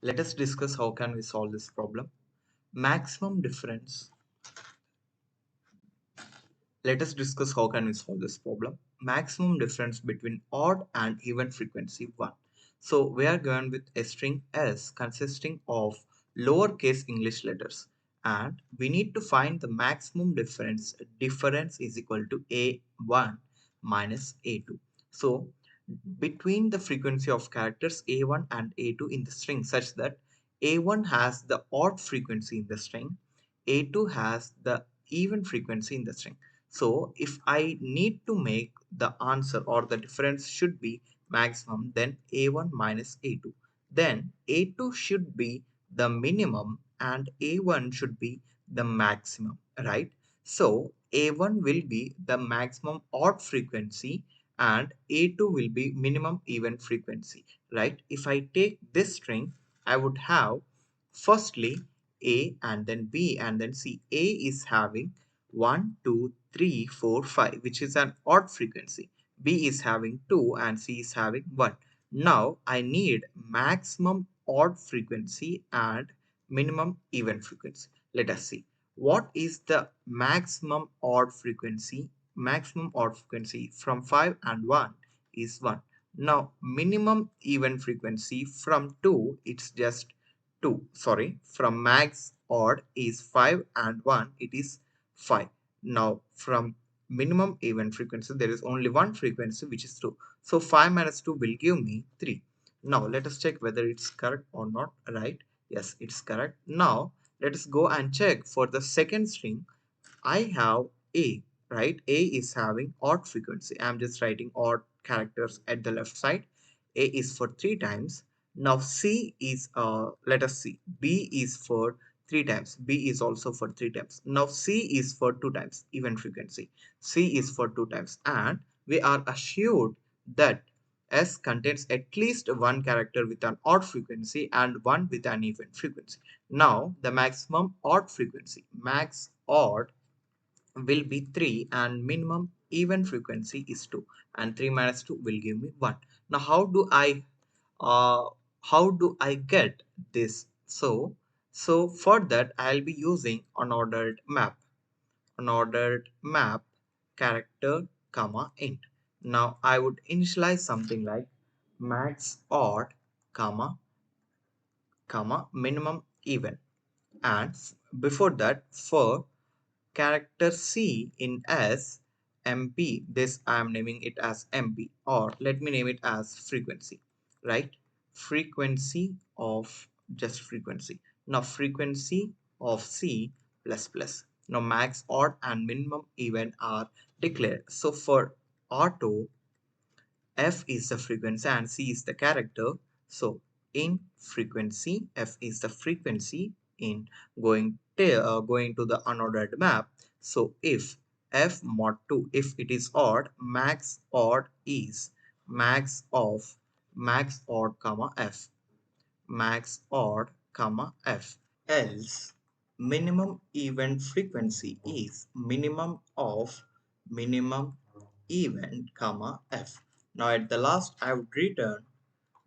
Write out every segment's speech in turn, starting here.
Let us discuss how can we solve this problem. Maximum difference. Let us discuss how can we solve this problem. Maximum difference between odd and even frequency 1. So we are going with a string S consisting of lowercase English letters, and we need to find the maximum difference. Difference is equal to A1 minus A2. So between the frequency of characters A1 and A2 in the string such that A1 has the odd frequency in the string, A2 has the even frequency in the string. So if I need to make the answer or the difference should be maximum, then A1 minus A2. Then A2 should be the minimum and A1 should be the maximum, right? So A1 will be the maximum odd frequency and A2 will be minimum even frequency, right? If I take this string, I would have firstly A and then B and then C. A is having 1, 2, 3, 4, 5, which is an odd frequency. B is having 2 and C is having 1. Now I need maximum odd frequency and minimum even frequency. Let us see. What is the maximum odd frequency? Maximum odd frequency from 5 and 1 is 1. Now minimum even frequency from 2, it's just 2. Sorry, from max odd is 5 and 1, it is 5. Now from minimum even frequency, there is only one frequency, which is 2. So 5 minus 2 will give me 3. Now let us check whether it's correct or not, right? Yes, it's correct. Now let us go and check for the second string. I have A, right? A is having odd frequency. I'm just writing odd characters at the left side. A is for 3 times. Now C is, let us see, B is for 3 times. B is also for 3 times. Now C is for 2 times, even frequency. C is for 2 times. And we are assured that S contains at least one character with an odd frequency and one with an even frequency. Now the maximum odd frequency, max odd, will be 3 and minimum even frequency is 2, and 3 minus 2 will give me 1. Now uh, how do I get this? So for that I'll be using unordered map character comma int. Now I would initialize something like max odd comma minimum even, and before that for character C in S MP, this I am naming it as MP, or let me name it as frequency, right? Frequency of just frequency. Now frequency of C plus plus. Now max odd and minimum even are declared. So for auto, F is the frequency and C is the character. So in frequency, F is the frequency in going to the unordered map. So if F mod 2, if it is odd, max odd is max odd comma F, max odd comma F. Else minimum event frequency is minimum of minimum event comma F. Now at the last I would return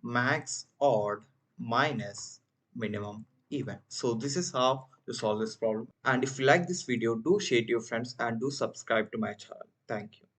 max odd minus minimum event. So this is how to solve this problem. And if you like this video, do share to your friends and do subscribe to my channel. Thank you.